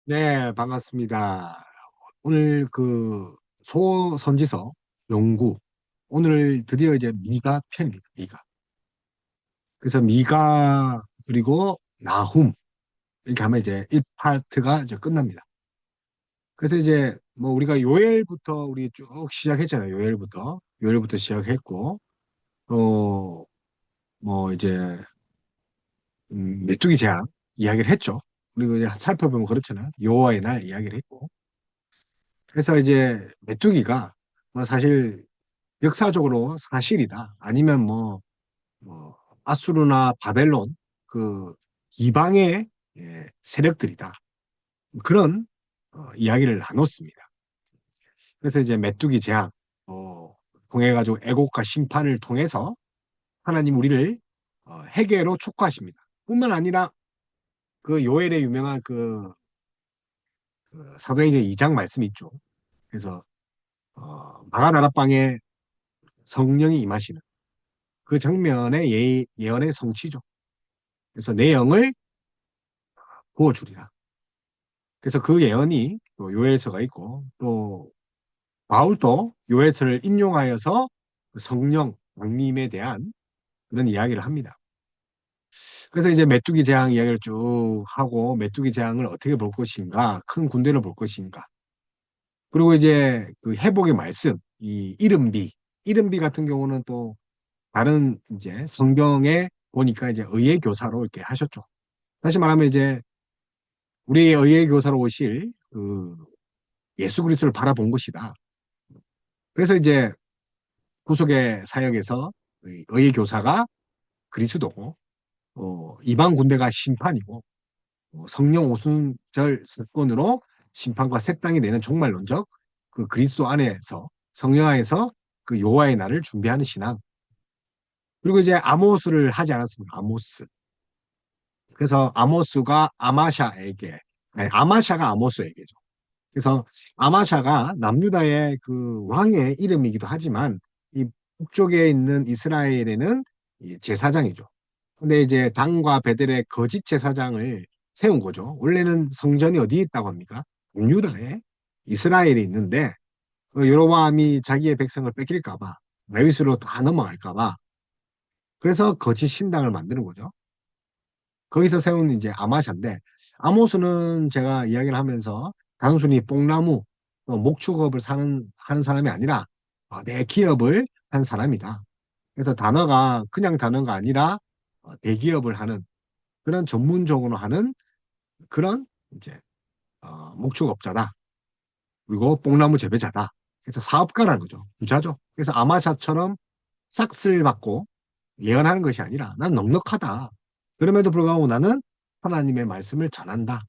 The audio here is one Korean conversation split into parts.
네, 반갑습니다. 오늘 소선지서 연구, 오늘 드디어 이제 미가 편입니다. 미가. 그래서 미가 그리고 나훔 이렇게 하면 이제 1파트가 이제 끝납니다. 그래서 이제 뭐 우리가 요엘부터 우리 쭉 시작했잖아요. 요엘부터 시작했고 뭐 이제 메뚜기 재앙 이야기를 했죠. 그리고 이제 살펴보면 그렇잖아요. 여호와의 날 이야기를 했고. 그래서 이제 메뚜기가 뭐 사실 역사적으로 사실이다. 아니면 뭐 아수르나 바벨론 그 이방의 세력들이다. 그런 이야기를 나눴습니다. 그래서 이제 메뚜기 재앙 통해 가지고 애곡과 심판을 통해서 하나님 우리를 회개로 촉구하십니다. 뿐만 아니라 그 요엘의 유명한 그 사도행전 2장 말씀이 있죠. 그래서 마가다락방에 성령이 임하시는 그 장면의 예언의 성취죠. 그래서 내 영을 부어주리라. 그래서 그 예언이 또 요엘서가 있고 또 바울도 요엘서를 인용하여서 성령, 왕님에 대한 그런 이야기를 합니다. 그래서 이제 메뚜기 재앙 이야기를 쭉 하고 메뚜기 재앙을 어떻게 볼 것인가, 큰 군대를 볼 것인가. 그리고 이제 그 회복의 말씀, 이 이른비 같은 경우는 또 다른 이제 성경에 보니까 이제 의의 교사로 이렇게 하셨죠. 다시 말하면 이제 우리의 의의 교사로 오실 그 예수 그리스도를 바라본 것이다. 그래서 이제 구속의 사역에서 의의 교사가 그리스도고 이방 군대가 심판이고 성령 오순절 사건으로 심판과 새 땅이 되는 종말론적 그 그리스도 안에서 성령 안에서 그 여호와의 날을 준비하는 신앙. 그리고 이제 아모스를 하지 않았습니까? 아모스. 그래서 아모스가 아마샤에게 아니, 아마샤가 아모스에게죠. 그래서 아마샤가 남유다의 그 왕의 이름이기도 하지만 이 북쪽에 있는 이스라엘에는 제사장이죠. 근데 이제 단과 베델의 거짓 제사장을 세운 거죠. 원래는 성전이 어디에 있다고 합니까? 남유다에 이스라엘에 있는데 여로보암이 자기의 백성을 뺏길까 봐 레위스로 다 넘어갈까 봐 그래서 거짓 신당을 만드는 거죠. 거기서 세운 이제 아마샤인데 아모스는 제가 이야기를 하면서 단순히 뽕나무 목축업을 하는 사람이 아니라 내 기업을 한 사람이다. 그래서 단어가 그냥 단어가 아니라 대기업을 하는 그런 전문적으로 하는 그런 이제 목축업자다. 그리고 뽕나무 재배자다. 그래서 사업가라는 거죠. 부자죠. 그래서 아마샤처럼 싹쓸 받고 예언하는 것이 아니라 난 넉넉하다. 그럼에도 불구하고 나는 하나님의 말씀을 전한다.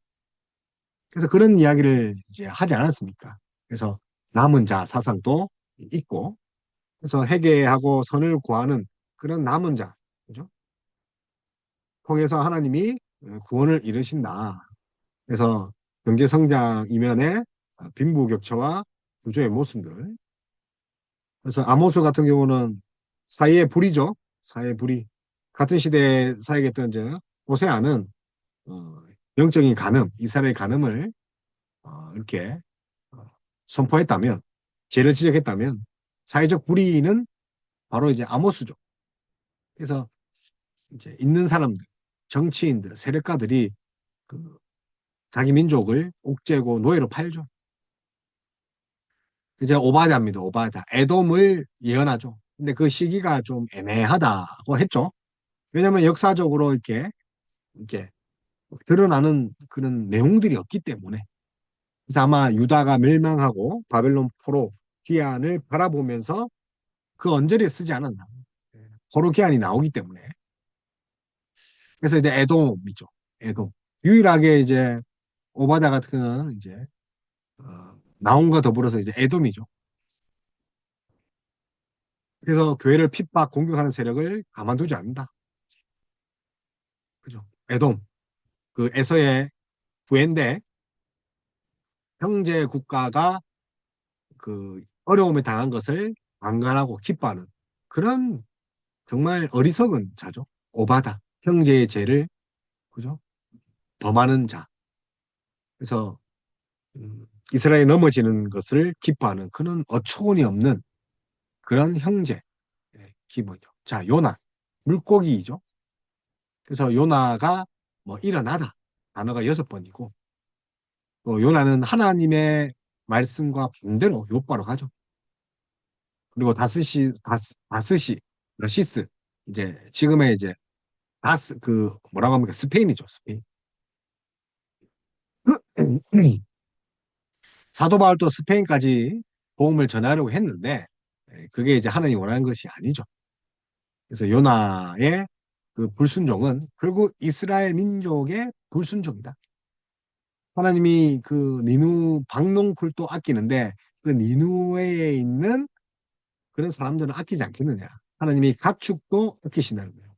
그래서 그런 이야기를 이제 하지 않았습니까? 그래서 남은 자 사상도 있고, 그래서 회개하고 선을 구하는 그런 남은 자, 그죠? 통해서 하나님이 구원을 이루신다. 그래서 경제 성장 이면에 빈부격차와 구조의 모순들. 그래서 아모스 같은 경우는 사회의 불이죠. 사회의 불이. 같은 시대에 사역했던 이제 호세아는 어, 영적인 간음, 이스라엘 간음을 이렇게 어, 선포했다면, 죄를 지적했다면, 사회적 불의는 바로 이제 아모스죠. 그래서 이제 있는 사람들, 정치인들, 세력가들이 그 자기 민족을 옥죄고 노예로 팔죠. 이제 오바댜입니다. 오바댜. 에돔을 예언하죠. 근데 그 시기가 좀 애매하다고 했죠. 왜냐하면 역사적으로 이렇게 드러나는 그런 내용들이 없기 때문에. 그래서 아마 유다가 멸망하고 바벨론 포로 귀환을 바라보면서 그 언저리에 쓰지 않았나. 포로 귀환이 나오기 때문에. 그래서 이제 에돔이죠. 에돔. 유일하게 이제 오바댜 같은 경우는 이제 나온과 더불어서 이제 에돔이죠. 그래서 교회를 핍박 공격하는 세력을 가만두지 않는다. 그죠? 에돔. 그 에서의 부인데 형제 국가가 그 어려움에 당한 것을 방관하고 기뻐하는 그런 정말 어리석은 자죠. 오바다. 형제의 죄를 그죠? 범하는 자. 그래서 이스라엘이 넘어지는 것을 기뻐하는 그런 어처구니 없는 그런 형제 기분이죠. 자, 요나 물고기이죠. 그래서 요나가 뭐 일어나다 단어가 6번이고 또 요나는 하나님의 말씀과 반대로 요바로 가죠. 그리고 다스시 러시스 이제 지금의 이제 다스 그 뭐라고 합니까? 스페인이죠. 스페인. 사도 바울도 스페인까지 복음을 전하려고 했는데 그게 이제 하나님이 원하는 것이 아니죠. 그래서 요나의 그 불순종은 결국 이스라엘 민족의 불순종이다. 하나님이 그 니누 박농쿨도 아끼는데 그 니누웨에 있는 그런 사람들은 아끼지 않겠느냐. 하나님이 가축도 아끼신다는 거예요.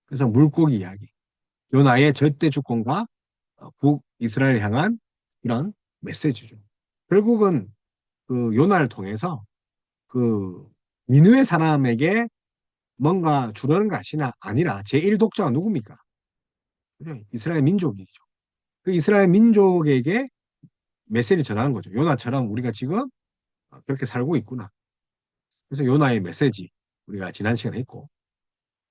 그래서 물고기 이야기. 요나의 절대 주권과 북이스라엘 향한 이런 메시지죠. 결국은 그 요나를 통해서 그 니누의 사람에게 뭔가 주려는 것이 아니라 제1 독자가 누굽니까? 그냥 이스라엘 민족이죠. 그 이스라엘 민족에게 메시지를 전하는 거죠. 요나처럼 우리가 지금 그렇게 살고 있구나. 그래서 요나의 메시지 우리가 지난 시간에 했고.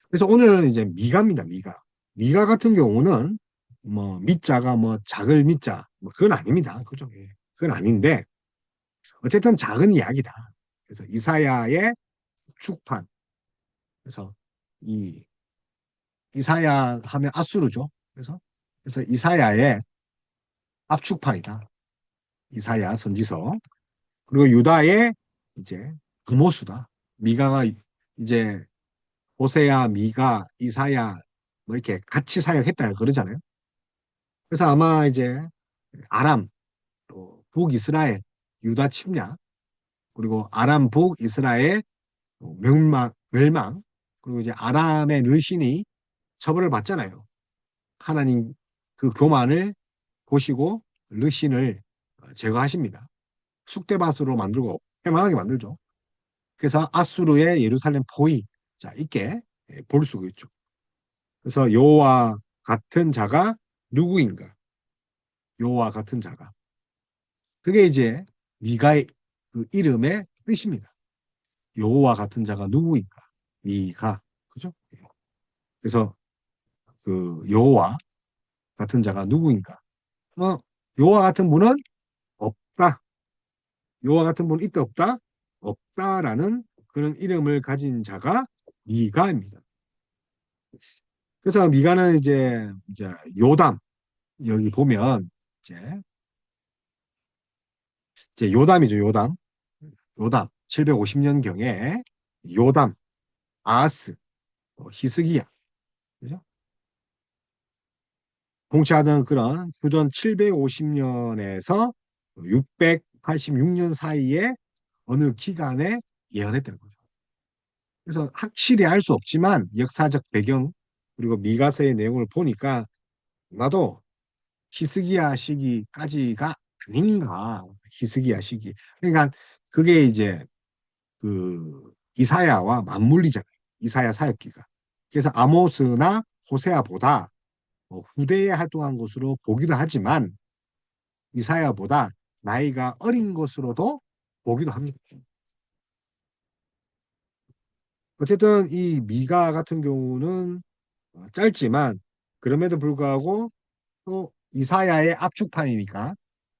그래서 오늘은 이제 미가입니다. 미가. 미가 같은 경우는 뭐 미자가 뭐 작을 미자 뭐 그건 아닙니다. 그죠? 예. 그건 아닌데 어쨌든 작은 이야기다. 그래서 이사야의 축판. 그래서 이 이사야 하면 아수르죠. 그래서 이사야의 압축판이다. 이사야 선지서. 그리고 유다의 이제 부모수다. 미가가 이제 호세야, 미가, 이사야 뭐 이렇게 같이 사역했다 그러잖아요. 그래서 아마 이제 아람, 또 북이스라엘, 유다 침략, 그리고 아람 북이스라엘 멸망, 그리고 이제 아람의 르신이 처벌을 받잖아요. 하나님 그 교만을 보시고 르신을 제거하십니다. 쑥대밭으로 만들고 해방하게 만들죠. 그래서 아수르의 예루살렘 포위 자 있게 볼 수가 있죠. 그래서 여호와 같은 자가 누구인가? 여호와 같은 자가 그게 이제 미가의 그 이름의 뜻입니다. 여호와 같은 자가 누구인가? 미가 그죠? 그래서 그 여호와 같은 자가 누구인가? 뭐 여호와 같은 분은 없다. 여호와 같은 분은 있다 없다? 없다라는 그런 이름을 가진 자가 미가입니다. 그래서 미가는 이제 요담 여기 보면 이제 요담이죠. 요담 750년경에 요담 아하스 히스기야 그죠? 통치하던 그런 후전 750년에서 686년 사이에 어느 기간에 예언했다는 거죠. 그래서 확실히 알 수 없지만 역사적 배경 그리고 미가서의 내용을 보니까 나도 히스기야 시기까지가 아닌가. 히스기야 시기. 그러니까 그게 이제 그 이사야와 맞물리잖아요. 이사야 사역기가. 그래서 아모스나 호세아보다 후대에 활동한 것으로 보기도 하지만 이사야보다 나이가 어린 것으로도 보기도 합니다. 어쨌든 이 미가 같은 경우는 짧지만 그럼에도 불구하고 또 이사야의 압축판이니까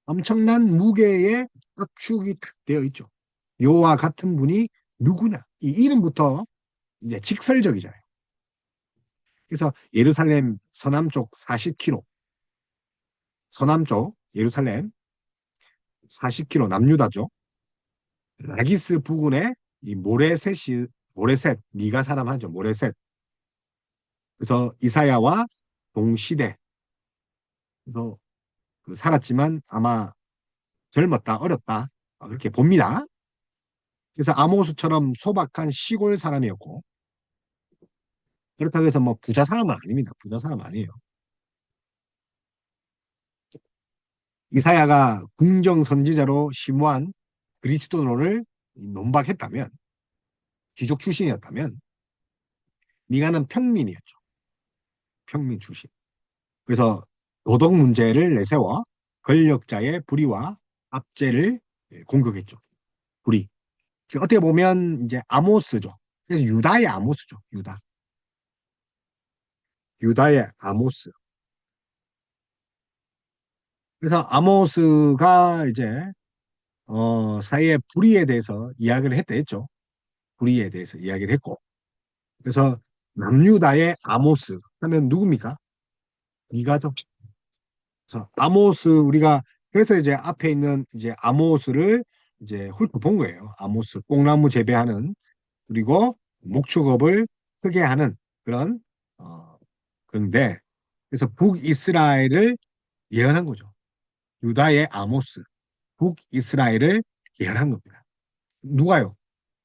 엄청난 무게의 압축이 탁 되어 있죠. 여호와 같은 분이 누구냐? 이 이름부터 이제 직설적이잖아요. 그래서 예루살렘 서남쪽 40km, 서남쪽 예루살렘 40km 남유다죠. 라기스 부근에 이 모레셋 미가 사람 하죠. 모레셋. 그래서 이사야와 동시대. 그래서 그 살았지만 아마 젊었다, 어렸다. 그렇게 봅니다. 그래서 아모스처럼 소박한 시골 사람이었고 그렇다고 해서 뭐 부자 사람은 아닙니다. 부자 사람 아니에요. 이사야가 궁정 선지자로 심오한 그리스도론을 논박했다면 귀족 출신이었다면 미가는 평민이었죠. 평민 출신. 그래서 도덕 문제를 내세워 권력자의 불의와 압제를 공격했죠. 불의. 어떻게 보면 이제 아모스죠. 그래서 유다의 아모스죠. 유다. 유다의 아모스. 그래서 아모스가 이제 사이의 불의에 대해서 이야기를 했죠. 불의에 대해서 이야기를 했고. 그래서 남유다의 아모스 하면 누굽니까? 미가죠. 그래서 아모스 우리가 그래서 이제 앞에 있는 이제 아모스를 이제 훑어본 거예요. 아모스 뽕나무 재배하는 그리고 목축업을 크게 하는 그런 그런데 그래서 북이스라엘을 예언한 거죠. 유다의 아모스 북이스라엘을 예언한 겁니다. 누가요?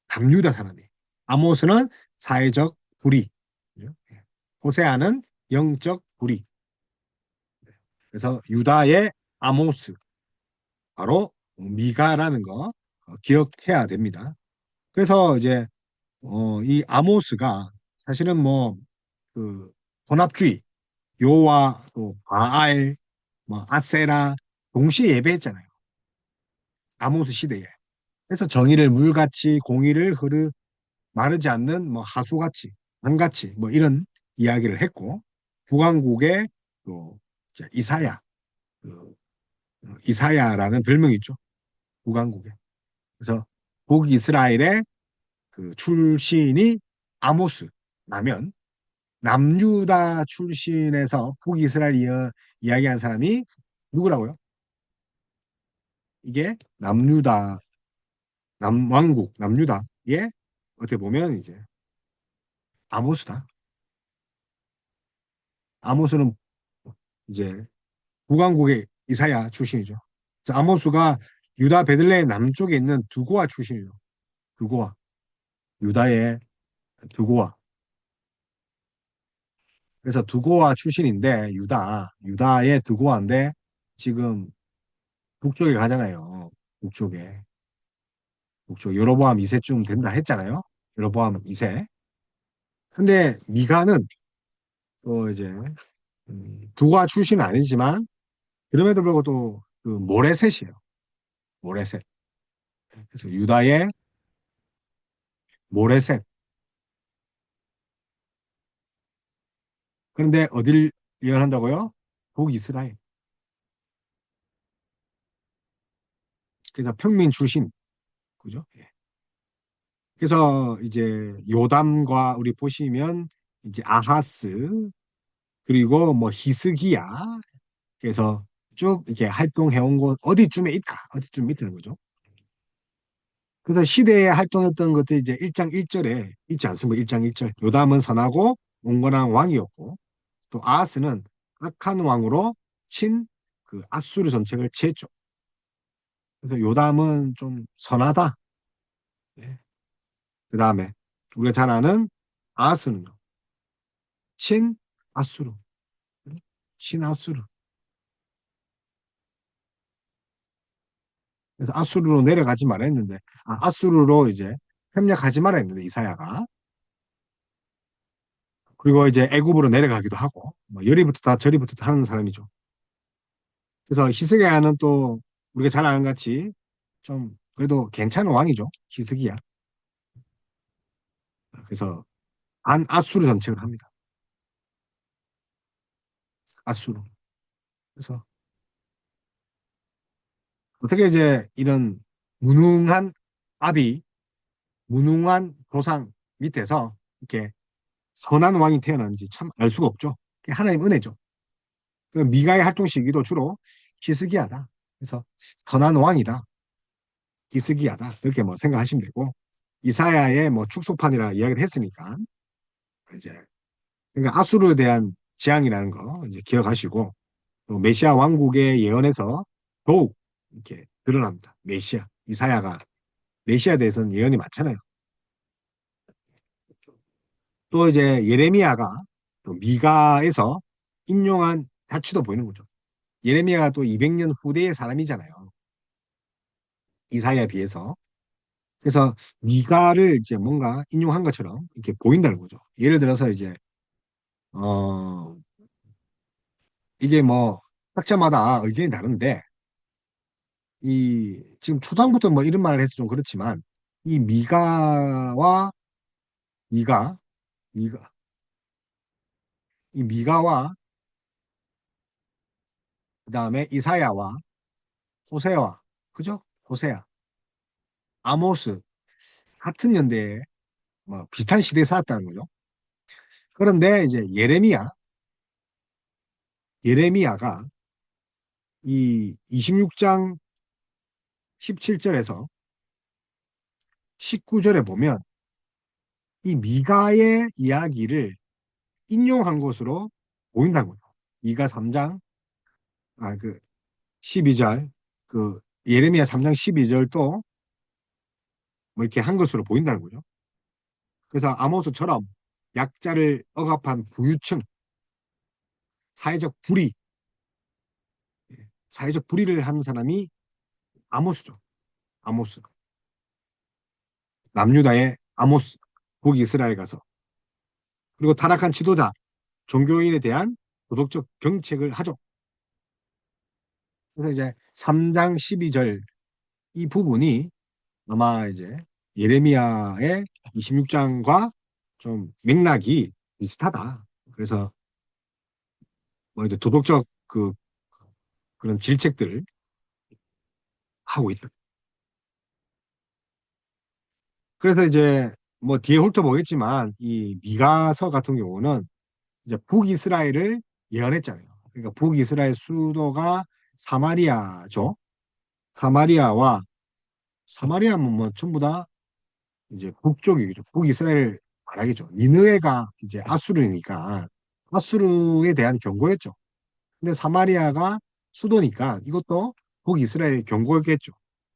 남유다 사람이. 아모스는 사회적 불의, 그죠? 예. 호세아는 영적 불의. 그래서 유다의 아모스 바로 미가라는 거 기억해야 됩니다. 그래서 이제 이 아모스가 사실은 뭐 그 혼합주의, 요와 또 바알, 뭐 아세라 동시에 예배했잖아요. 아모스 시대에. 그래서 정의를 물같이 공의를 마르지 않는 뭐 하수같이 강같이 뭐 이런 이야기를 했고 북왕국의 또 이사야 그 이사야라는 별명이 있죠. 북왕국에. 그래서 북이스라엘의 그 출신이 아모스라면 남유다 출신에서 북이스라엘 이야기한 사람이 누구라고요? 이게 남유다, 남왕국, 남유다의 어떻게 보면 이제 아모스다. 아모스는 이제 북왕국의 이사야 출신이죠. 그래서 아모스가 유다 베들레헴 남쪽에 있는 두고아 출신이죠. 두고아. 유다의 두고아. 그래서 두고아 출신인데 유다의 두고아인데 지금 북쪽에 가잖아요. 북쪽에. 북쪽 여로보암 2세쯤 된다 했잖아요. 여로보암 2세. 근데 미가는 또 이제 두고아 출신은 아니지만 그럼에도 불구하고 또그 모레셋이에요. 모레셋. 그래서 유다의 모레셋. 그런데 어딜 예언한다고요? 북이스라엘. 그래서 평민 출신. 그죠? 예. 그래서 이제 요담과 우리 보시면 이제 아하스 그리고 뭐 히스기야 그래서 쭉 이렇게 활동해온 곳 어디쯤에 있다. 어디쯤 있다는 거죠. 그래서 시대에 활동했던 것들이 이제 1장 1절에 있지 않습니까? 1장 1절. 요담은 선하고 온건한 왕이었고 또 아하스는 악한 왕으로 친 그 아수르 전책을 취했죠. 그래서 요담은 좀 선하다. 예. 그 다음에 우리가 잘 아는 아하스는요. 친 아수르. 친 아수르. 그래서 아수르로 내려가지 말아 했는데 아수르로 이제 협력하지 말아 했는데 이사야가 그리고 이제 애굽으로 내려가기도 하고 뭐 여리부터 다 저리부터 다 하는 사람이죠. 그래서 히스기야는 또 우리가 잘 아는 같이 좀 그래도 괜찮은 왕이죠. 히스기야. 그래서 안 아수르 정책을 합니다. 아수르. 그래서 어떻게 이제 이런 무능한 아비, 무능한 조상 밑에서 이렇게 선한 왕이 태어난지 참 알 수가 없죠. 그게 하나님 은혜죠. 그 미가의 활동 시기도 주로 히스기야다. 그래서 선한 왕이다. 히스기야다. 그렇게 뭐 생각하시면 되고 이사야의 뭐 축소판이라 이야기를 했으니까 이제 그러니까 아수르에 대한 재앙이라는 거 이제 기억하시고 또 메시아 왕국의 예언에서 더욱 이렇게 드러납니다. 메시아 이사야가 메시아에 대해서는 예언이 많잖아요. 또 이제 예레미야가 또 미가에서 인용한 가치도 보이는 거죠. 예레미야가 또 200년 후대의 사람이잖아요. 이사야에 비해서. 그래서 미가를 이제 뭔가 인용한 것처럼 이렇게 보인다는 거죠. 예를 들어서 이제 어 이게 뭐 학자마다 의견이 다른데 이 지금 초장부터 뭐 이런 말을 해서 좀 그렇지만 이 미가와 미가 미가 이 미가와 그다음에 이사야와 호세와 그죠? 호세야, 아모스 같은 연대에 뭐 비슷한 시대에 살았다는 거죠. 그런데 이제 예레미야가 이 26장 17절에서 19절에 보면 이 미가의 이야기를 인용한 것으로 보인다는 거죠. 미가 3장 그 12절 그 예레미야 3장 12절도 뭐 이렇게 한 것으로 보인다는 거죠. 그래서 아모스처럼 약자를 억압한 부유층, 사회적 불의, 사회적 불의를 한 사람이 아모스죠. 아모스. 남유다의 아모스. 북이스라엘 가서. 그리고 타락한 지도자, 종교인에 대한 도덕적 경책을 하죠. 그래서 이제 3장 12절 이 부분이 아마 이제 예레미야의 26장과 좀 맥락이 비슷하다. 그래서 뭐 이제 도덕적 그런 질책들을 하고 있다. 그래서 이제 뭐 뒤에 훑어보겠지만 이 미가서 같은 경우는 이제 북이스라엘을 예언했잖아요. 그러니까 북이스라엘 수도가 사마리아죠. 사마리아와 사마리아는 뭐 전부 다 이제 북쪽이죠. 북이스라엘 말하겠죠. 니느웨가 이제 아수르니까 아수르에 대한 경고였죠. 근데 사마리아가 수도니까 이것도 북이스라엘 경고였겠죠.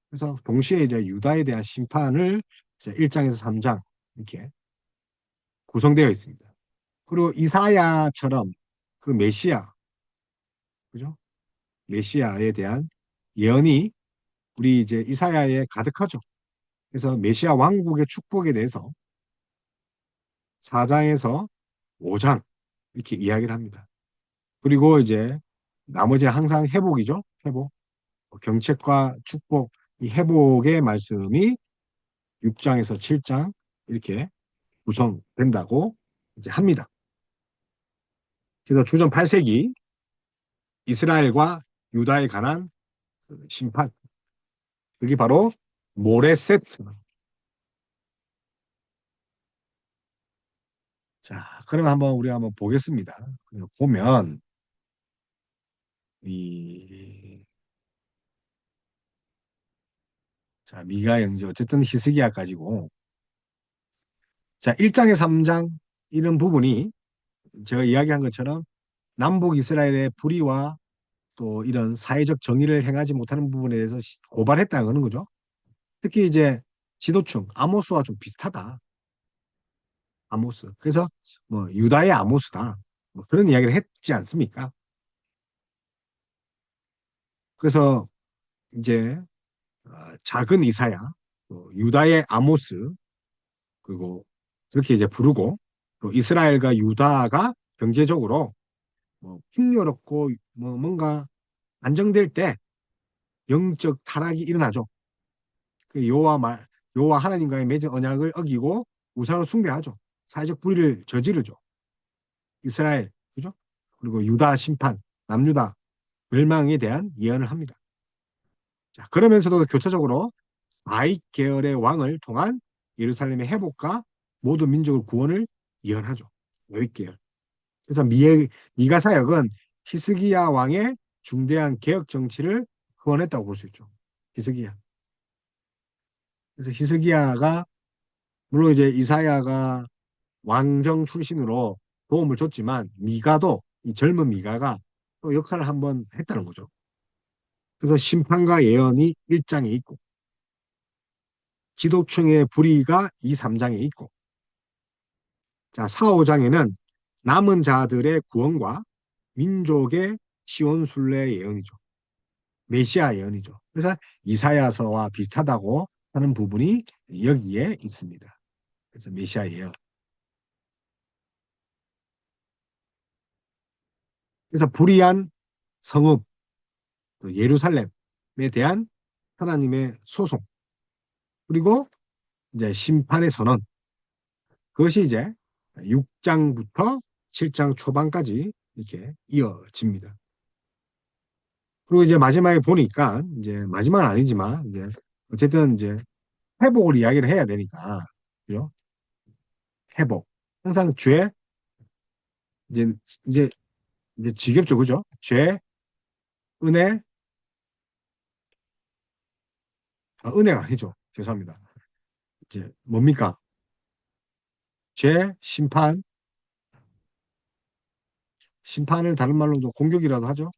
그래서 동시에 이제 유다에 대한 심판을 이제 1장에서 3장 이렇게 구성되어 있습니다. 그리고 이사야처럼 그 메시아, 그죠? 메시아에 대한 예언이 우리 이제 이사야에 가득하죠. 그래서 메시아 왕국의 축복에 대해서 4장에서 5장 이렇게 이야기를 합니다. 그리고 이제 나머지는 항상 회복이죠. 회복. 경책과 축복, 이 회복의 말씀이 6장에서 7장 이렇게 구성된다고 이제 합니다. 그래서 주전 8세기 이스라엘과 유다에 관한 심판, 그게 바로 모레셋. 자, 그러면 한번 우리 한번 보겠습니다. 보면 이 자, 미가 영지 어쨌든 히스기야 가지고 자, 1장에 3장 이런 부분이 제가 이야기한 것처럼 남북 이스라엘의 불의와 또 이런 사회적 정의를 행하지 못하는 부분에 대해서 고발했다는 거죠. 특히 이제 지도층 아모스와 좀 비슷하다. 아모스. 그래서 뭐 유다의 아모스다. 뭐 그런 이야기를 했지 않습니까? 그래서 이제 작은 이사야, 또 유다의 아모스, 그리고 그렇게 이제 부르고 또 이스라엘과 유다가 경제적으로 뭐 풍요롭고 뭐 뭔가 안정될 때 영적 타락이 일어나죠. 그 여호와 하나님과의 맺은 언약을 어기고 우상을 숭배하죠. 사회적 불의를 저지르죠. 이스라엘, 그죠? 그리고 유다 심판, 남유다 멸망에 대한 예언을 합니다. 자, 그러면서도 교차적으로 아이 계열의 왕을 통한 예루살렘의 회복과 모든 민족의 구원을 예언하죠. 여윗 계열. 그래서 미가 사역은 히스기야 왕의 중대한 개혁 정치를 후원했다고 볼 수 있죠. 히스기야. 그래서 히스기야가 물론 이제 이사야가 왕정 출신으로 도움을 줬지만 미가도 이 젊은 미가가 또 역할을 한번 했다는 거죠. 그래서 심판과 예언이 1장에 있고 지도층의 불의가 2, 3장에 있고 자, 4, 5장에는 남은 자들의 구원과 민족의 시온 순례 예언이죠. 메시아 예언이죠. 그래서 이사야서와 비슷하다고 하는 부분이 여기에 있습니다. 그래서 메시아 예언. 그래서 불의한 성읍, 예루살렘에 대한 하나님의 소송, 그리고 이제 심판의 선언. 그것이 이제 6장부터 7장 초반까지 이렇게 이어집니다. 그리고 이제 마지막에 보니까 이제 마지막은 아니지만 이제 어쨌든 이제 회복을 이야기를 해야 되니까 그죠? 회복. 항상 죄 이제 이제 이제 지겹죠, 그죠? 죄, 은혜, 은혜가 아니죠. 죄송합니다. 이제 뭡니까? 죄, 심판, 심판을 다른 말로도 공격이라도 하죠.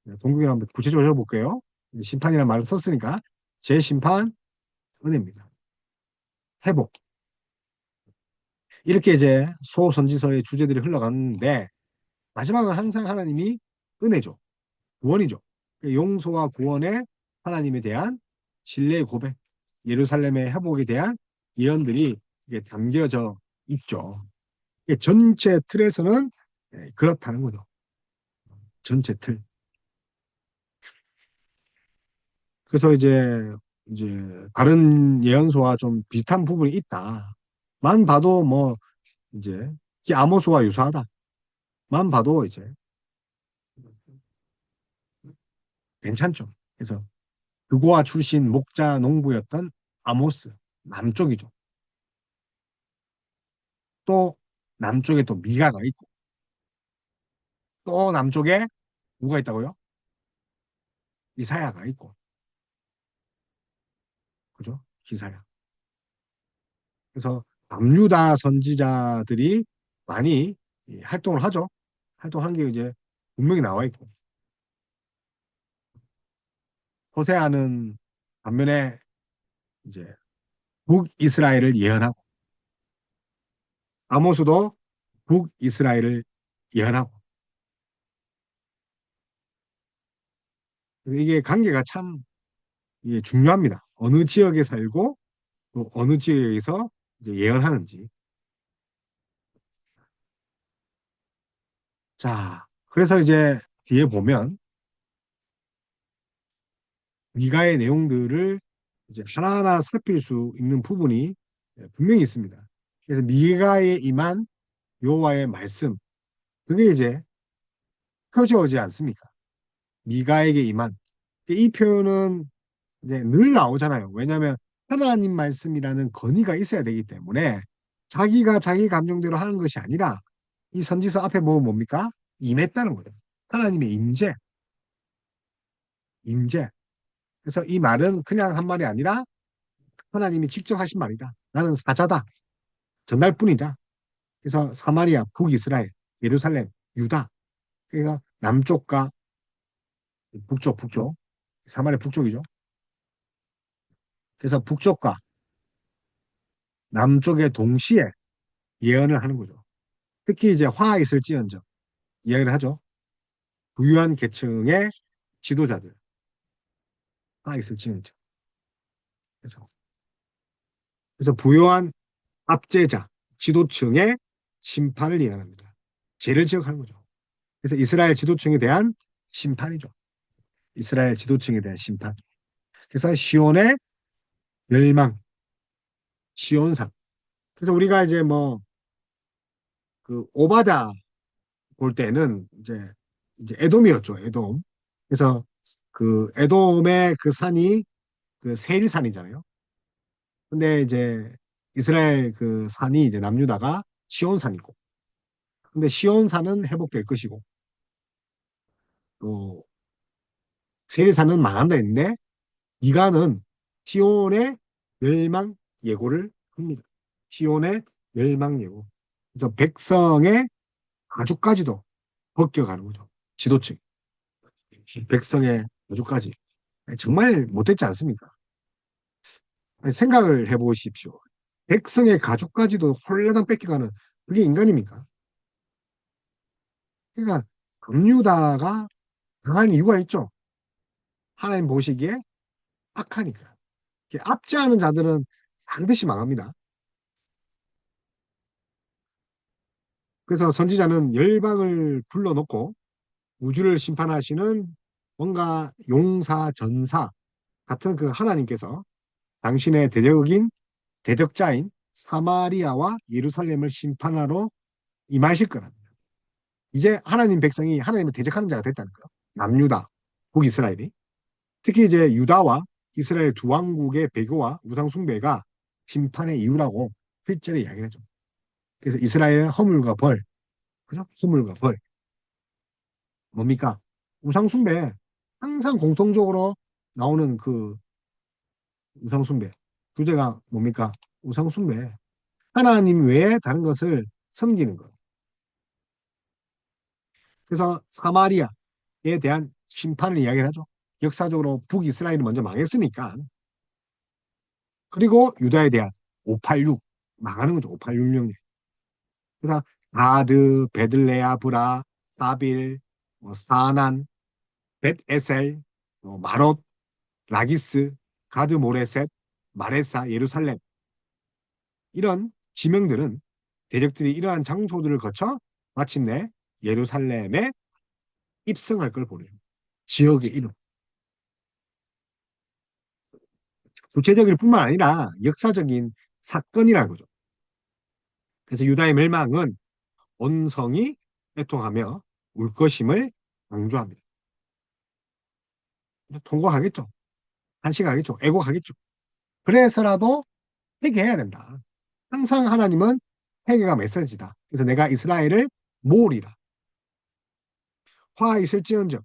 네, 공격이라 한번 구체적으로 해볼게요. 심판이라는 말을 썼으니까 죄, 심판, 은혜입니다. 회복. 이렇게 이제 소선지서의 주제들이 흘러갔는데 마지막은 항상 하나님이 은혜죠. 구원이죠. 용서와 구원의 하나님에 대한 신뢰의 고백, 예루살렘의 회복에 대한 예언들이 이게 담겨져 있죠. 전체 틀에서는 그렇다는 거죠. 전체 틀. 그래서 이제 다른 예언서와 좀 비슷한 부분이 있다. 만 봐도 뭐 이제 아모스와 유사하다. 만 봐도 이제 괜찮죠. 그래서 그고아 출신 목자 농부였던 아모스 남쪽이죠. 또 남쪽에 또 미가가 있고 또 남쪽에 누가 있다고요? 이사야가 있고 그죠? 기사야. 그래서 남유다 선지자들이 많이 활동을 하죠. 활동한 게 이제 분명히 나와 있고 호세아는 반면에 이제 북이스라엘을 예언하고 아모스도 북이스라엘을 예언하고 이게 관계가 참 이게 중요합니다. 어느 지역에 살고 또 어느 지역에서 이제 예언하는지. 자, 그래서 이제 뒤에 보면 미가의 내용들을 이제 하나하나 살필 수 있는 부분이 분명히 있습니다. 그래서 미가에 임한 여호와의 말씀, 그게 이제 펴져오지 않습니까? 미가에게 임한. 이 표현은 이제 늘 나오잖아요. 왜냐하면 하나님 말씀이라는 권위가 있어야 되기 때문에 자기가 자기 감정대로 하는 것이 아니라 이 선지서 앞에 보면 뭡니까? 임했다는 거예요. 하나님의 임재, 임재. 그래서 이 말은 그냥 한 말이 아니라 하나님이 직접 하신 말이다. 나는 사자다. 전할 뿐이다. 그래서 사마리아, 북이스라엘, 예루살렘, 유다. 그러니까 남쪽과 북쪽. 사마리아 북쪽이죠. 그래서 북쪽과 남쪽에 동시에 예언을 하는 거죠. 특히 이제 화 있을지언정 이야기를 하죠. 부유한 계층의 지도자들 화 있을지언정. 그래서 부유한 압제자 지도층의 심판을 예언합니다. 죄를 지적하는 거죠. 그래서 이스라엘 지도층에 대한 심판이죠. 이스라엘 지도층에 대한 심판. 그래서 시온의 멸망, 시온산. 그래서 우리가 이제 뭐 그 오바다 볼 때는 이제 에돔이었죠. 에돔. 그래서 그 에돔의 그 산이 그 세일산이잖아요. 근데 이제 이스라엘 그 산이 이제 남유다가 시온산이고. 근데 시온산은 회복될 것이고 또 세일산은 망한다 했는데 미가는 시온의 멸망 예고를 합니다. 시온의 멸망 예고. 그래서 백성의 가족까지도 벗겨가는 거죠. 지도층. 백성의 가족까지. 정말 못됐지 않습니까? 생각을 해보십시오. 백성의 가족까지도 홀라당 뺏겨가는 그게 인간입니까? 그러니까 금유다가 당한 이유가 있죠. 하나님 보시기에 악하니까. 압제하는 자들은 반드시 망합니다. 그래서 선지자는 열방을 불러놓고 우주를 심판하시는 뭔가 용사, 전사, 같은 그 하나님께서 당신의 대적자인 사마리아와 예루살렘을 심판하러 임하실 거랍니다. 이제 하나님 백성이 하나님을 대적하는 자가 됐다는 거예요. 남유다, 북이스라엘이. 특히 이제 유다와 이스라엘 두 왕국의 배교와 우상숭배가 심판의 이유라고 실제로 이야기를 해줘. 그래서 이스라엘의 허물과 벌, 그죠? 허물과 벌. 뭡니까? 우상숭배. 항상 공통적으로 나오는 그 우상숭배. 주제가 뭡니까? 우상숭배. 하나님 외에 다른 것을 섬기는 것. 그래서 사마리아에 대한 심판을 이야기를 하죠. 역사적으로 북이스라엘이 먼저 망했으니까. 그리고 유다에 대한 586 망하는 거죠. 586년. 그래서 가드, 베들레아브라, 사빌, 사난, 벳에셀, 마롯, 라기스, 가드 모레셋, 마레사, 예루살렘 이런 지명들은 대적들이 이러한 장소들을 거쳐 마침내 예루살렘에 입성할 걸 보내요. 지역의 이름. 구체적일 뿐만 아니라 역사적인 사건이라는 거죠. 그래서 유다의 멸망은 온성이 애통하며 울 것임을 강조합니다. 통곡하겠죠. 한식하겠죠. 애곡하겠죠. 그래서라도 회개해야 된다. 항상 하나님은 회개가 메시지다. 그래서 내가 이스라엘을 모으리라. 화 있을지언정.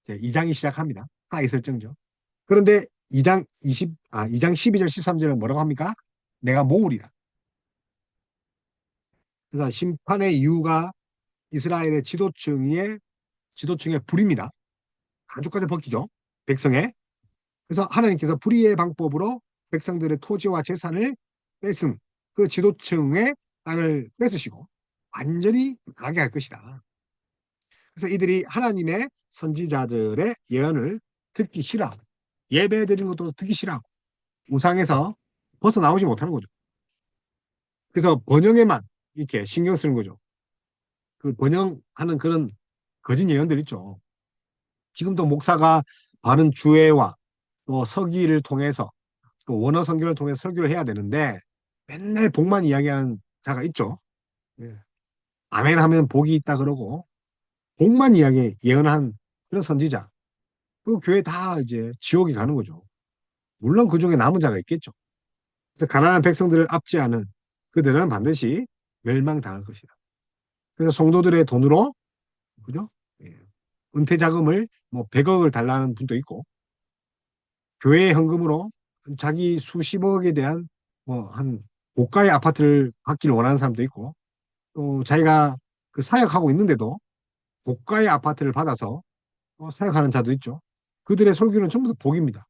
이제 2장이 시작합니다. 화 있을지언정. 그런데 2장 12절 13절은 뭐라고 합니까? 내가 모으리라. 그래서 심판의 이유가 이스라엘의 지도층의 불입니다. 아주까지 벗기죠. 백성의. 그래서 하나님께서 불의의 방법으로 백성들의 토지와 재산을 뺏은 그 지도층의 땅을 뺏으시고 완전히 나게 할 것이다. 그래서 이들이 하나님의 선지자들의 예언을 듣기 싫어하고 예배 드리는 것도 듣기 싫어하고 우상에서 벗어나오지 못하는 거죠. 그래서 번영에만 이렇게 신경 쓰는 거죠. 그 번영하는 그런 거짓 예언들 있죠. 지금도 목사가 바른 주회와 또 서기를 통해서 또 원어 성경을 통해서 설교를 해야 되는데 맨날 복만 이야기하는 자가 있죠. 예. 아멘 하면 복이 있다 그러고 복만 예언한 그런 선지자. 그 교회 다 이제 지옥에 가는 거죠. 물론 그 중에 남은 자가 있겠죠. 그래서 가난한 백성들을 압제하는 그들은 반드시 멸망당할 것이다. 그래서 성도들의 돈으로 그죠? 예. 은퇴 자금을 뭐 100억을 달라는 분도 있고 교회 현금으로 자기 수십억에 대한 뭐 한 고가의 아파트를 갖기를 원하는 사람도 있고 또 자기가 그 사역하고 있는데도 고가의 아파트를 받아서 사역하는 자도 있죠. 그들의 설교는 전부 다 복입니다.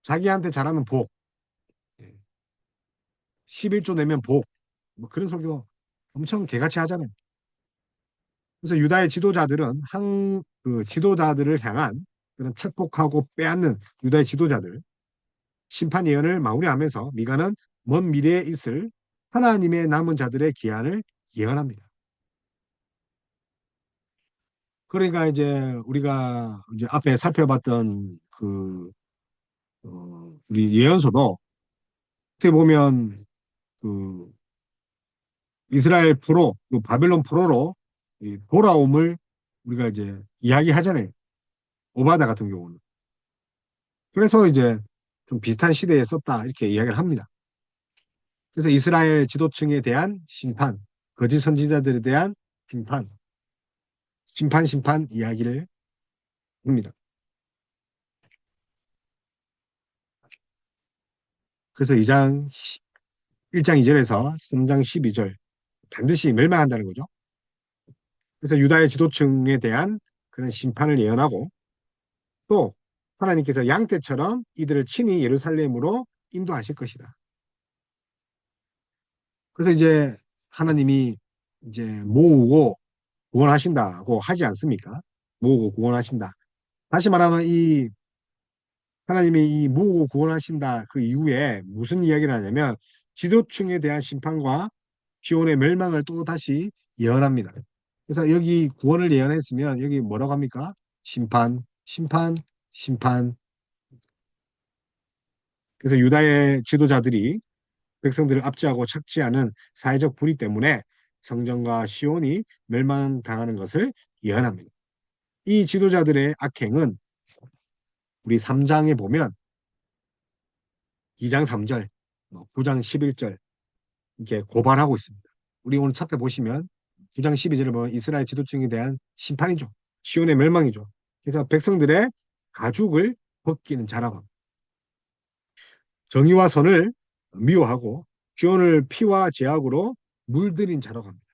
자기한테 잘하면 복, 11조 내면 복, 뭐 그런 설교 엄청 개같이 하잖아요. 그래서 유다의 지도자들은 그 지도자들을 향한 그런 착복하고 빼앗는 유다의 지도자들 심판 예언을 마무리하면서 미가는 먼 미래에 있을 하나님의 남은 자들의 기한을 예언합니다. 그러니까 이제 우리가 이제 앞에 살펴봤던 그 우리 예언서도 어떻게 보면 그 이스라엘 포로, 그 바벨론 포로로 돌아옴을 우리가 이제 이야기하잖아요. 오바다 같은 경우는. 그래서 이제 좀 비슷한 시대에 썼다 이렇게 이야기를 합니다. 그래서 이스라엘 지도층에 대한 심판, 거짓 선지자들에 대한 심판, 심판 이야기를 합니다. 그래서 1장 2절에서 3장 12절 반드시 멸망한다는 거죠. 그래서 유다의 지도층에 대한 그런 심판을 예언하고 또 하나님께서 양떼처럼 이들을 친히 예루살렘으로 인도하실 것이다. 그래서 이제 하나님이 이제 모으고 구원하신다고 하지 않습니까? 모으고 구원하신다. 다시 말하면 이 하나님이 이 모으고 구원하신다 그 이후에 무슨 이야기를 하냐면 지도층에 대한 심판과 기온의 멸망을 또 다시 예언합니다. 그래서 여기 구원을 예언했으면 여기 뭐라고 합니까? 심판, 심판, 심판, 그래서 유다의 지도자들이 백성들을 압제하고 착취하는 사회적 불의 때문에 성전과 시온이 멸망당하는 것을 예언합니다. 이 지도자들의 악행은 우리 3장에 보면 2장 3절, 9장 11절 이렇게 고발하고 있습니다. 우리 오늘 차트 보시면 9장 12절을 보면 이스라엘 지도층에 대한 심판이죠. 시온의 멸망이죠. 그래서 백성들의 가죽을 벗기는 자라고 합니다. 정의와 선을 미워하고 시온을 피와 제약으로 물들인 자라고 합니다.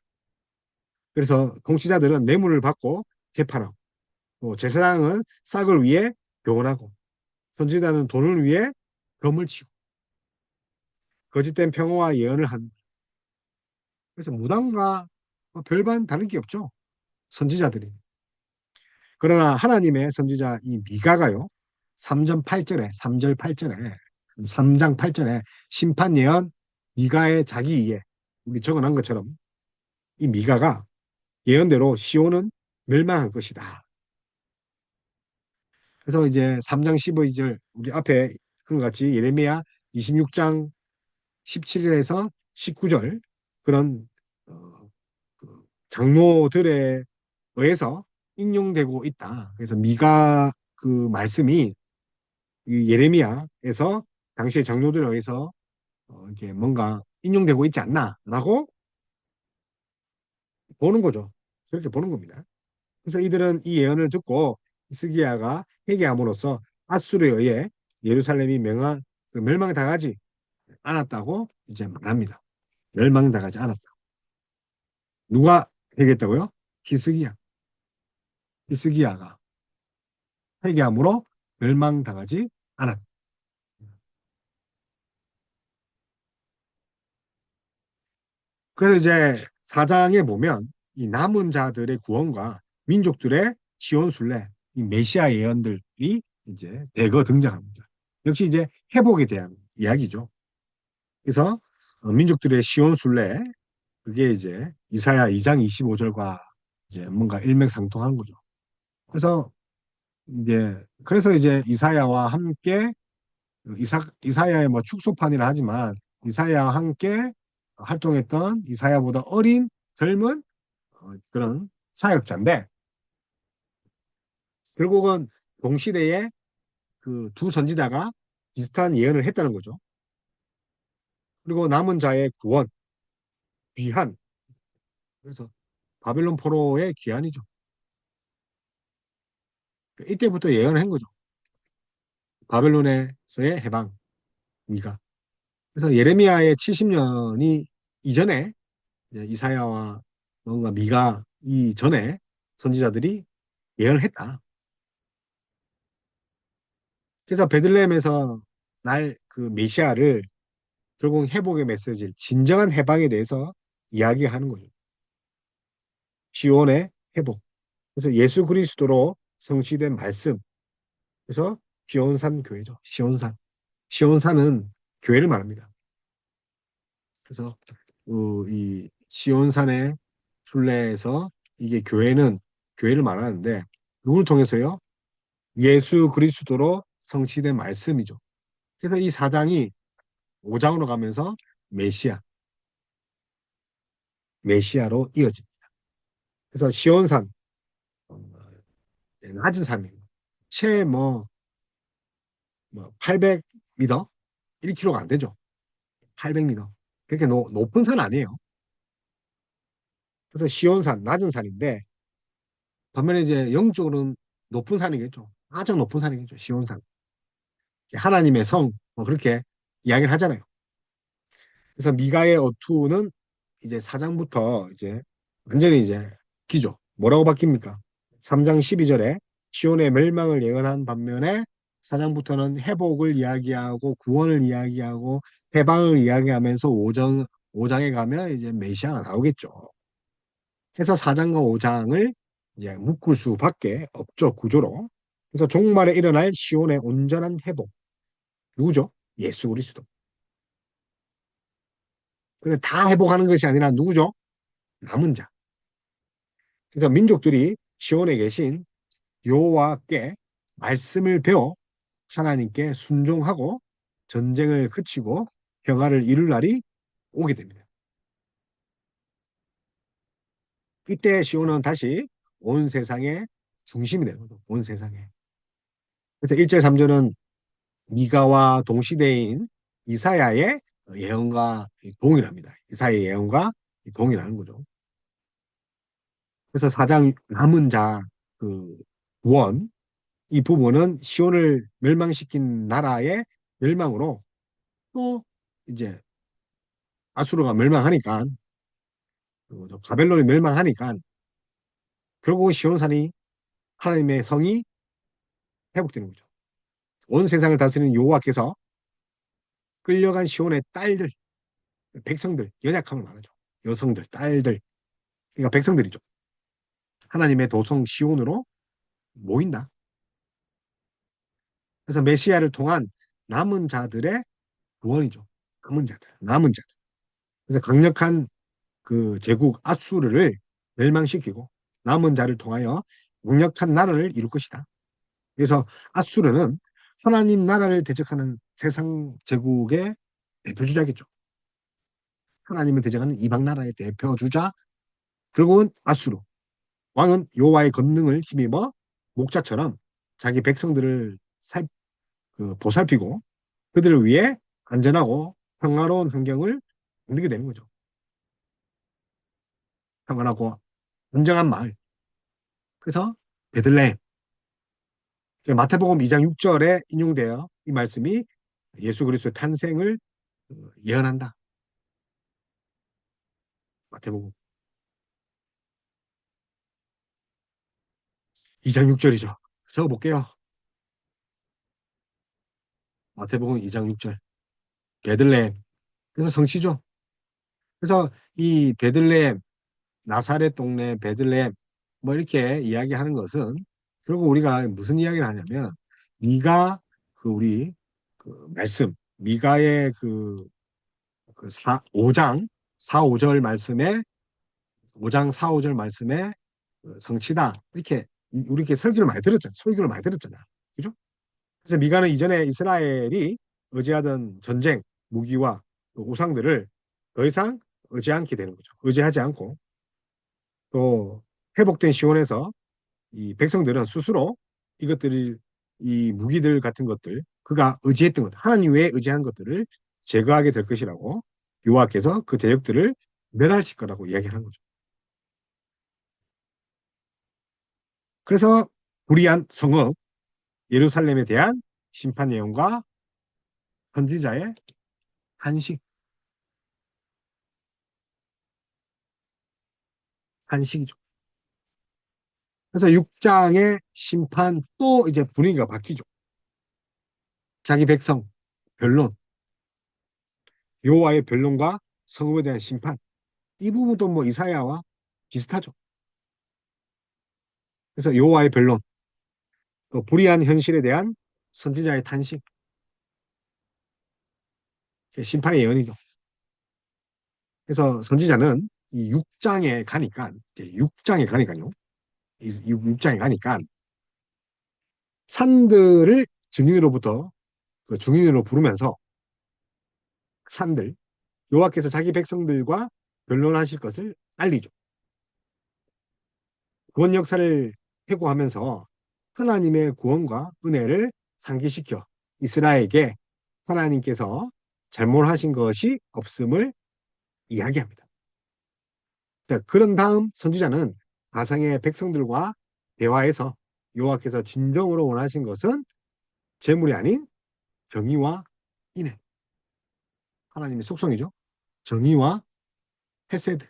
그래서 통치자들은 뇌물을 받고 재판하고 제사장은 싹을 위해 교훈하고 선지자는 돈을 위해 검을 치고 거짓된 평화와 예언을 한 그래서 무당과 별반 다른 게 없죠. 선지자들이. 그러나 하나님의 선지자 이 미가가요. 3장 8절에 3절 8절에 3장 8절에 심판 예언 미가의 자기 이해 우리 적어놓은 것처럼 이 미가가 예언대로 시온은 멸망할 것이다. 그래서 이제 3장 15절 우리 앞에 한 것 같이 예레미야 26장 17절에서 19절 그런 그 장로들에 의해서 인용되고 있다. 그래서 미가 그 말씀이 이 예레미야에서 당시의 장로들에 의해서 이렇게 뭔가 인용되고 있지 않나라고 보는 거죠. 그렇게 보는 겁니다. 그래서 이들은 이 예언을 듣고 히스기야가 회개함으로써 아수르에 의해 예루살렘이 멸망당하지 않았다고 이제 말합니다. 멸망당하지 않았다. 누가 회개했다고요? 히스기야. 히스기야가 회개함으로 멸망당하지 않았다. 그래서 이제 사장에 보면 이 남은 자들의 구원과 민족들의 지원 순례, 이 메시아 예언들이 이제 대거 등장합니다. 역시 이제 회복에 대한 이야기죠. 그래서 민족들의 시온 순례 그게 이제 이사야 2장 25절과 이제 뭔가 일맥상통하는 거죠. 그래서 그래서 이제 이사야와 함께 이사야의 뭐 축소판이라 하지만 이사야와 함께 활동했던 이사야보다 어린 젊은 그런 사역자인데 결국은 동시대에 그 두 선지자가 비슷한 예언을 했다는 거죠. 그리고 남은 자의 구원, 귀한. 그래서 바벨론 포로의 귀환이죠. 이때부터 예언을 한 거죠. 바벨론에서의 해방, 미가. 그래서 예레미야의 70년이 이전에 이사야와 뭔가 미가 이전에 선지자들이 예언을 했다. 그래서 베들레헴에서 날 그 메시아를 결국 회복의 메시지를 진정한 해방에 대해서 이야기하는 거죠. 지원의 회복. 그래서 예수 그리스도로 성취된 말씀. 그래서 지온산 교회죠. 시온산. 시온산은 교회를 말합니다. 그래서 이 시온산의 순례에서 이게 교회를 말하는데 누구를 통해서요? 예수 그리스도로 성취된 말씀이죠. 그래서 이 4장이 5장으로 가면서 메시아, 메시아로 이어집니다. 그래서 시온산, 낮은 산입니다. 채 800m? 1km가 안 되죠. 800m. 그렇게 높은 산 아니에요. 그래서 시온산, 낮은 산인데, 반면에 이제 영적으로는 높은 산이겠죠. 가장 높은 산이겠죠. 시온산. 하나님의 성, 뭐 그렇게 이야기를 하잖아요. 그래서 미가의 어투는 이제 4장부터 이제 완전히 이제 기죠. 뭐라고 바뀝니까? 3장 12절에 시온의 멸망을 예언한 반면에 4장부터는 회복을 이야기하고 구원을 이야기하고 해방을 이야기하면서 5장에 가면 이제 메시아가 나오겠죠. 그래서 4장과 5장을 이제 묶을 수밖에 없죠, 구조로. 그래서 종말에 일어날 시온의 온전한 회복. 누구죠? 예수 그리스도. 그러니까 다 회복하는 것이 아니라 누구죠? 남은 자. 그래서 민족들이 시온에 계신 여호와께 말씀을 배워 하나님께 순종하고 전쟁을 그치고 평화를 이룰 날이 오게 됩니다. 이때 시온은 다시 온 세상의 중심이 되는 거죠. 온 세상에. 그래서 1절, 3절은 미가와 동시대인 이사야의 예언과 동일합니다. 이사야의 예언과 동일하는 거죠. 그래서 4장 남은 자, 그 구원, 이 부분은 시온을 멸망시킨 나라의 멸망으로 또 이제 아수르가 멸망하니까, 그리고 바벨론이 멸망하니까 결국은 시온산이 하나님의 성이 회복되는 거죠. 온 세상을 다스리는 여호와께서 끌려간 시온의 딸들, 백성들, 연약함을 말하죠. 여성들, 딸들, 그러니까 백성들이죠. 하나님의 도성 시온으로 모인다. 그래서 메시아를 통한 남은 자들의 구원이죠. 남은 자들, 남은 자들. 그래서 강력한 그 제국 아수르를 멸망시키고 남은 자를 통하여 강력한 나라를 이룰 것이다. 그래서 아수르는 하나님 나라를 대적하는 세상 제국의 대표주자겠죠. 하나님을 대적하는 이방 나라의 대표주자, 결국은 아수르. 왕은 여호와의 권능을 힘입어 목자처럼 자기 백성들을 보살피고 그들을 위해 안전하고 평화로운 환경을 만들게 되는 거죠. 평안하고 안정한 마을. 그래서 베들레헴. 마태복음 2장 6절에 인용되어 이 말씀이 예수 그리스도의 탄생을 예언한다. 마태복음 2장 6절이죠. 적어볼게요. 마태복음 2장 6절. 베들레헴. 그래서 성취죠. 그래서 이 베들레헴, 나사렛 동네 베들레헴 뭐 이렇게 이야기하는 것은 결국 우리가 무슨 이야기를 하냐면 미가 우리 말씀 미가의 5장 4, 5절 말씀에 5장 4, 5절 말씀에 성취다 이렇게 우리 이렇게 설교를 많이 들었잖아. 그죠? 그래서 미가는 이전에 이스라엘이 의지하던 전쟁 무기와 우상들을 더 이상 의지 않게 되는 거죠. 의지하지 않고 또 회복된 시온에서 이 백성들은 스스로 이것들을 이 무기들 같은 것들 그가 의지했던 것 하나님 외에 의지한 것들을 제거하게 될 것이라고 여호와께서 그 대역들을 멸하실 거라고 이야기를 한 거죠. 그래서 불의한 성읍 예루살렘에 대한 심판 예언과 선지자의 한식 한식이죠. 그래서 6장의 심판 또 이제 분위기가 바뀌죠. 자기 백성 변론 여호와의 변론과 성읍에 대한 심판 이 부분도 뭐 이사야와 비슷하죠. 그래서 여호와의 변론, 또 불의한 현실에 대한 선지자의 탄식, 심판의 예언이죠. 그래서 선지자는 이 6장에 가니까, 이제 6장에 가니까요. 이 6장에 가니까 산들을 증인으로부터 그 중인으로 부르면서 산들, 여호와께서 자기 백성들과 변론하실 것을 알리죠. 구원 역사를 회고하면서 하나님의 구원과 은혜를 상기시켜 이스라엘에게 하나님께서 잘못하신 것이 없음을 이야기합니다. 그런 다음 선지자는 가상의 백성들과 대화에서 여호와께서 진정으로 원하신 것은 재물이 아닌 정의와 인애. 하나님의 속성이죠. 정의와 헤세드,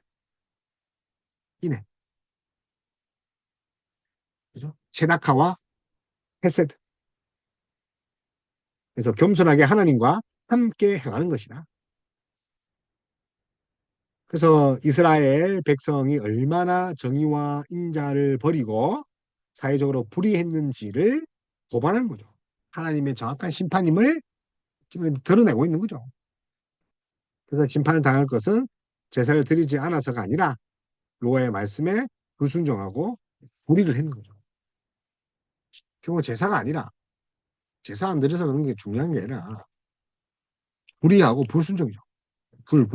인애. 그죠? 체다카와 헤세드. 그래서 겸손하게 하나님과 함께 행하는 것이다. 그래서 이스라엘 백성이 얼마나 정의와 인자를 버리고 사회적으로 불의했는지를 고발하는 거죠. 하나님의 정확한 심판임을 지금 드러내고 있는 거죠. 그래서 심판을 당할 것은 제사를 드리지 않아서가 아니라 여호와의 말씀에 불순종하고 불의를 했는 거죠. 결국 제사가 아니라 제사 안 드려서 그런 게 중요한 게 아니라 불의하고 불순종이죠. 불.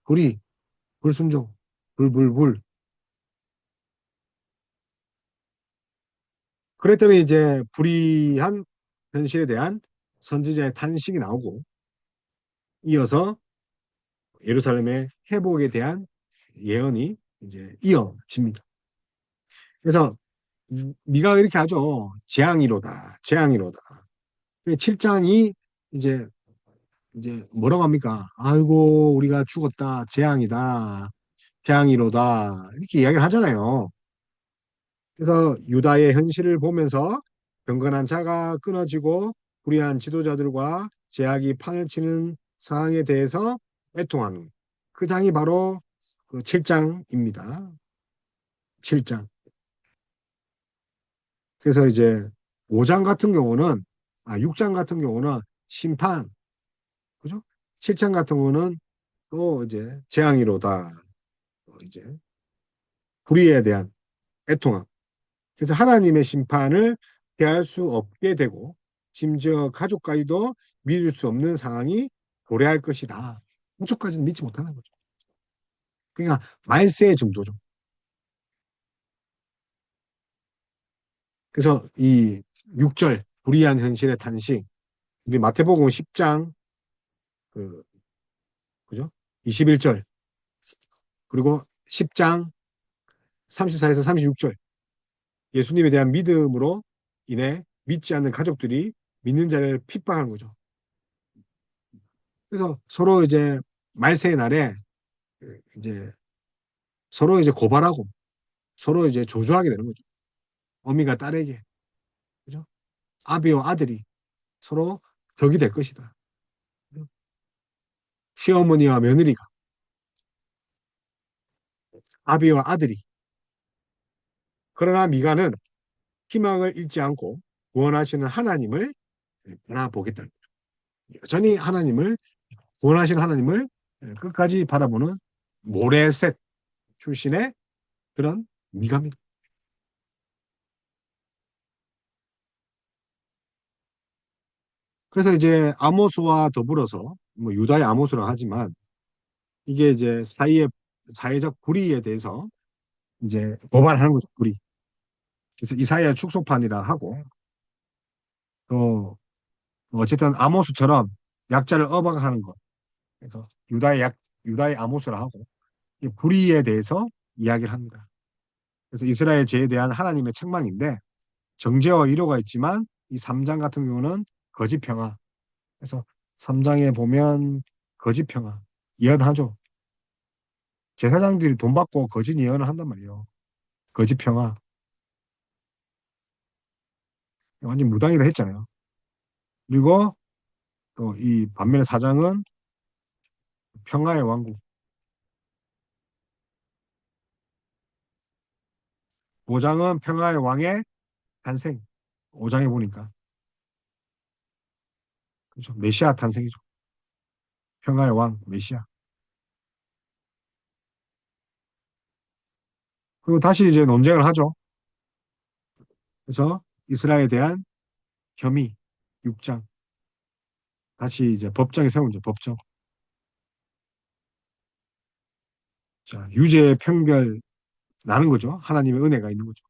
불의, 불순종, 불. 그랬더니 이제 불의한 현실에 대한 선지자의 탄식이 나오고 이어서 예루살렘의 회복에 대한 예언이 이제 이어집니다. 그래서 미가가 이렇게 하죠. 재앙이로다. 재앙이로다. 7장이 이제 뭐라고 합니까? 아이고 우리가 죽었다. 재앙이다. 재앙이로다. 이렇게 이야기를 하잖아요. 그래서 유다의 현실을 보면서 경건한 자가 끊어지고 불의한 지도자들과 제약이 판을 치는 상황에 대해서 애통하는 그 장이 바로 그 7장입니다. 7장. 그래서 이제 5장 같은 경우는 6장 같은 경우는 심판, 그죠? 7장 같은 경우는 또 이제 재앙이로다. 또 이제 불의에 대한 애통함. 그래서 하나님의 심판을 피할 수 없게 되고 심지어 가족까지도 믿을 수 없는 상황이 도래할 것이다. 가족까지는 믿지 못하는 거죠. 그러니까 말세의 징조죠. 그래서 이 6절 불의한 현실의 탄식 우리 마태복음 10장 그 그죠? 21절 그리고 10장 34에서 36절 예수님에 대한 믿음으로 인해 믿지 않는 가족들이 믿는 자를 핍박하는 거죠. 그래서 서로 이제 말세의 날에 이제 서로 이제 고발하고 서로 이제 조조하게 되는 거죠. 어미가 딸에게, 그죠? 아비와 아들이 서로 적이 될 것이다. 시어머니와 며느리가, 아비와 아들이. 그러나 미가는 희망을 잃지 않고 구원하시는 하나님을 바라보겠다는 거죠. 여전히 하나님을, 구원하시는 하나님을 끝까지 바라보는 모레셋 출신의 그런 미가입니다. 그래서 이제 아모스와 더불어서 뭐 유다의 아모스라 하지만 이게 이제 사회적 불의에 대해서 이제 고발하는 거죠. 불의. 그래서 이사야 축소판이라 하고 또 어쨌든 아모스처럼 약자를 업어가는 것. 그래서 유다의 아모스라 하고 이 불의에 대해서 이야기를 합니다. 그래서 이스라엘 죄에 대한 하나님의 책망인데 정죄와 위로가 있지만 이 3장 같은 경우는 거짓 평화. 그래서 3장에 보면 거짓 평화 예언하죠. 제사장들이 돈 받고 거짓 예언을 한단 말이에요. 거짓 평화. 완전 무당이라 했잖아요. 그리고 또 이 반면에 4장은 평화의 왕국. 5장은 평화의 왕의 탄생. 5장에 보니까. 그렇죠. 메시아 탄생이죠. 평화의 왕, 메시아. 그리고 다시 이제 논쟁을 하죠. 그래서 이스라엘에 대한 혐의 6장. 다시 이제 법정에 세우죠. 법정. 자, 유죄의 평결 나는 거죠. 하나님의 은혜가 있는 거죠.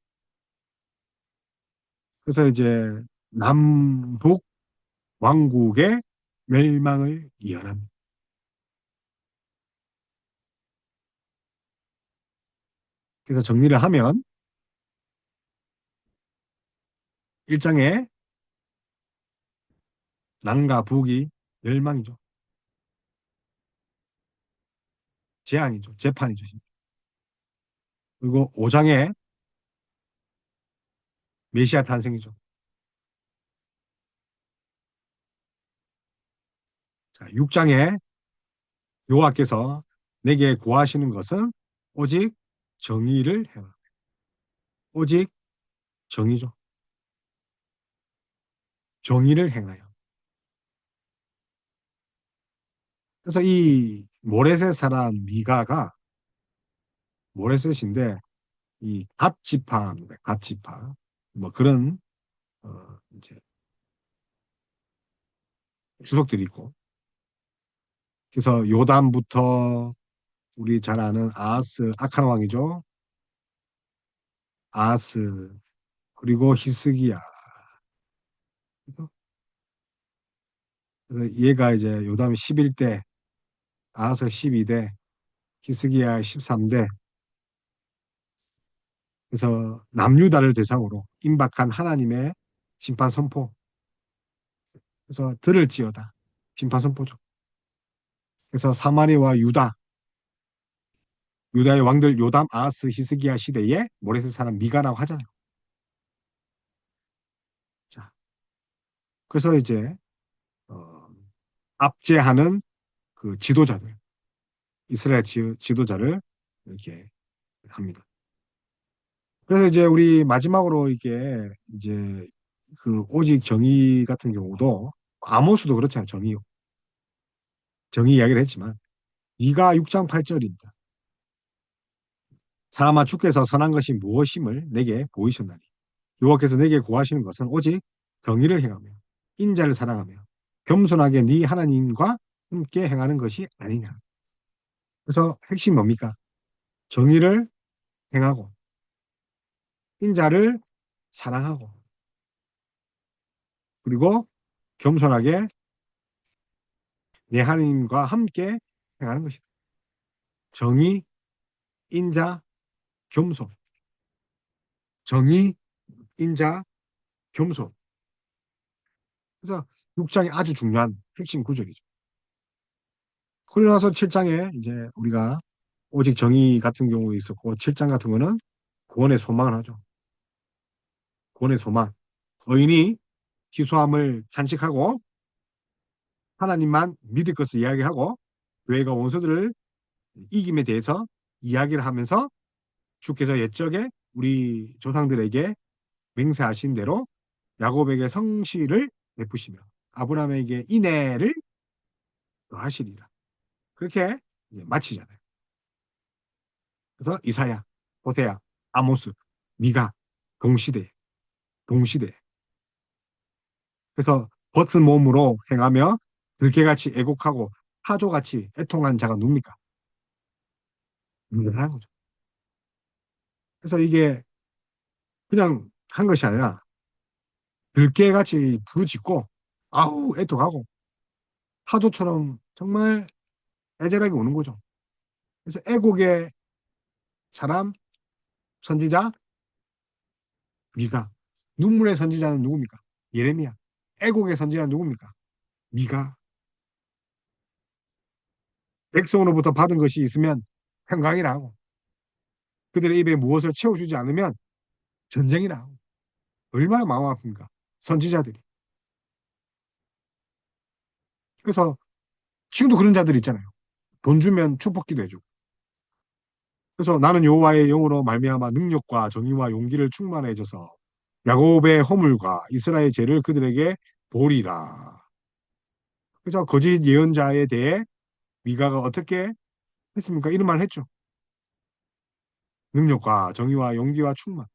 그래서 이제 남북 왕국의 멸망을 예언합니다. 그래서 정리를 하면 1장에 남과 북이 멸망이죠. 재앙이죠. 재판이죠. 그리고 5장에 메시아 탄생이죠. 자, 6장에 여호와께서 내게 구하시는 것은 오직 정의를 행하. 오직 정의죠. 정의를 행하여. 그래서 이 모레셋 사람 미가가 모레셋인데 이 갓지파입니다. 갓지파. 뭐 그런 이제 주석들이 있고 그래서 요담부터 우리 잘 아는 아하스, 악한 왕이죠. 아하스, 그리고 히스기야. 그래서 얘가 이제 요담 11대, 아하스 12대, 히스기야 13대. 그래서 남유다를 대상으로 임박한 하나님의 심판 선포. 그래서 들을지어다. 심판 선포죠. 그래서 사마리아와 유다, 유다의 왕들 요담, 아하스, 히스기야 시대에 모레셋 사람 미가라고 하잖아요. 자, 그래서 이제 어, 압제하는 그 지도자들, 이스라엘 지도자를 이렇게 합니다. 그래서 이제 우리 마지막으로 이게 이제 그 오직 정의 같은 경우도 아모스도 그렇잖아요. 정의 이야기를 했지만 이가 6장 8절입니다. 사람아 주께서 선한 것이 무엇임을 내게 보이셨나니 여호와께서 내게 구하시는 것은 오직 정의를 행하며 인자를 사랑하며 겸손하게 네 하나님과 함께 행하는 것이 아니냐. 그래서 핵심 뭡니까? 정의를 행하고 인자를 사랑하고 그리고 겸손하게 내 하나님과 함께 행하는 것이다. 정의, 인자, 겸손. 정의, 인자, 겸손. 그래서 6장이 아주 중요한 핵심 구절이죠. 그러고 나서 7장에 이제 우리가 오직 정의 같은 경우 있었고 7장 같은 거는 구원의 소망을 하죠. 구원의 소망. 의인이 기수함을 탄식하고 하나님만 믿을 것을 이야기하고 교회가 원수들을 이김에 대해서 이야기를 하면서 주께서 옛적에 우리 조상들에게 맹세하신 대로 야곱에게 성실을 베푸시며 아브라함에게 인애를 하시리라. 그렇게 이제 마치잖아요. 그래서 이사야, 호세야, 아모스, 미가 동시대, 동시대. 그래서 벗은 몸으로 행하며 들개같이 애곡하고 타조같이 애통한 자가 누굽니까? 누구라는 거죠. 그래서 이게 그냥 한 것이 아니라 들개같이 부르짖고 아우 애통하고 타조처럼 정말 애절하게 우는 거죠. 그래서 애곡의 사람, 선지자, 미가. 눈물의 선지자는 누굽니까? 예레미야. 애곡의 선지자는 누굽니까? 미가. 백성으로부터 받은 것이 있으면 평강이라 하고 그들의 입에 무엇을 채워주지 않으면 전쟁이라 하고 얼마나 마음 아픕니까? 선지자들이. 그래서 지금도 그런 자들이 있잖아요. 돈 주면 축복기도 해주고. 그래서 나는 여호와의 영으로 말미암아 능력과 정의와 용기를 충만해져서 야곱의 허물과 이스라엘의 죄를 그들에게 보리라. 그래서 거짓 예언자에 대해 미가가 어떻게 했습니까? 이런 말을 했죠. 능력과 정의와 용기와 충만.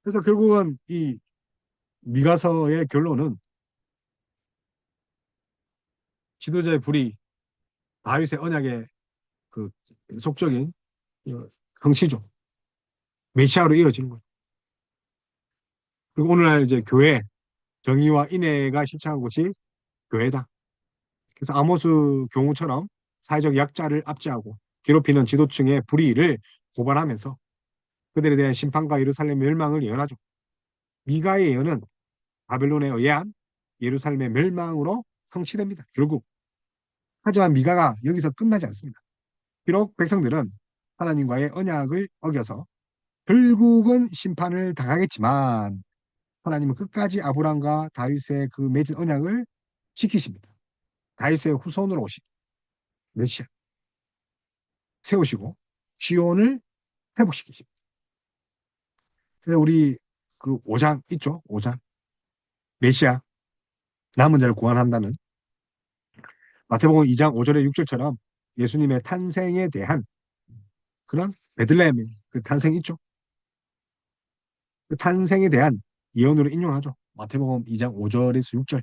그래서 결국은 이 미가서의 결론은 지도자의 불이 다윗의 언약의 그 속적인 성취죠. 메시아로 이어지는 거죠. 그리고 오늘날 이제 교회, 정의와 인애가 실천한 곳이 교회다. 그래서 아모스 경우처럼 사회적 약자를 압제하고 괴롭히는 지도층의 불의를 고발하면서 그들에 대한 심판과 예루살렘 멸망을 예언하죠. 미가의 예언은 바벨론에 의한 예루살렘의 멸망으로 성취됩니다. 결국. 하지만 미가가 여기서 끝나지 않습니다. 비록 백성들은 하나님과의 언약을 어겨서 결국은 심판을 당하겠지만 하나님은 끝까지 아브람과 다윗의 그 맺은 언약을 지키십니다. 다윗의 후손으로 오신 메시아 세우시고 지온을 회복시키십니다. 그래서 우리 그 5장 있죠? 5장 메시아 남은 자를 구원한다는 마태복음 2장 5절에 6절처럼 예수님의 탄생에 대한 그런 베들레헴의 그 탄생 있죠? 그 탄생에 대한 예언으로 인용하죠. 마태복음 2장 5절에서 6절.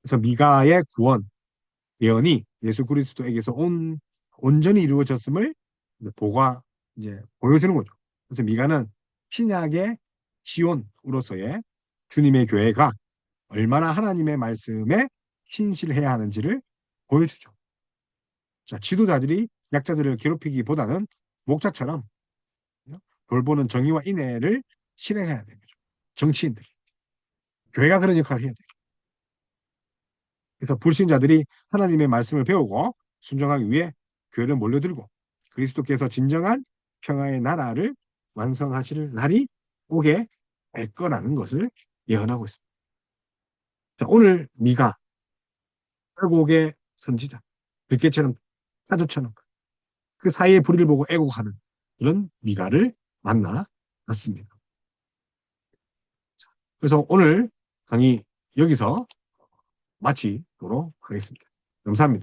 그래서 미가의 구원 예언이 예수 그리스도에게서 온전히 이루어졌음을 보가 이제 보여주는 거죠. 그래서 미가는 신약의 시온으로서의 주님의 교회가 얼마나 하나님의 말씀에 신실해야 하는지를 보여주죠. 자, 지도자들이 약자들을 괴롭히기보다는 목자처럼 돌보는 정의와 인애를 실행해야 되는 거죠. 정치인들이. 교회가 그런 역할을 해야 돼요. 그래서 불신자들이 하나님의 말씀을 배우고 순종하기 위해 교회를 몰려들고 그리스도께서 진정한 평화의 나라를 완성하실 날이 오게 될 거라는 것을 예언하고 있습니다. 자, 오늘 미가 애곡의 선지자, 들깨처럼 타조처럼 그 사이의 불의를 보고 애곡하는 그런 미가를 만나봤습니다. 그래서 오늘 강의 여기서 마치도록 하겠습니다. 감사합니다.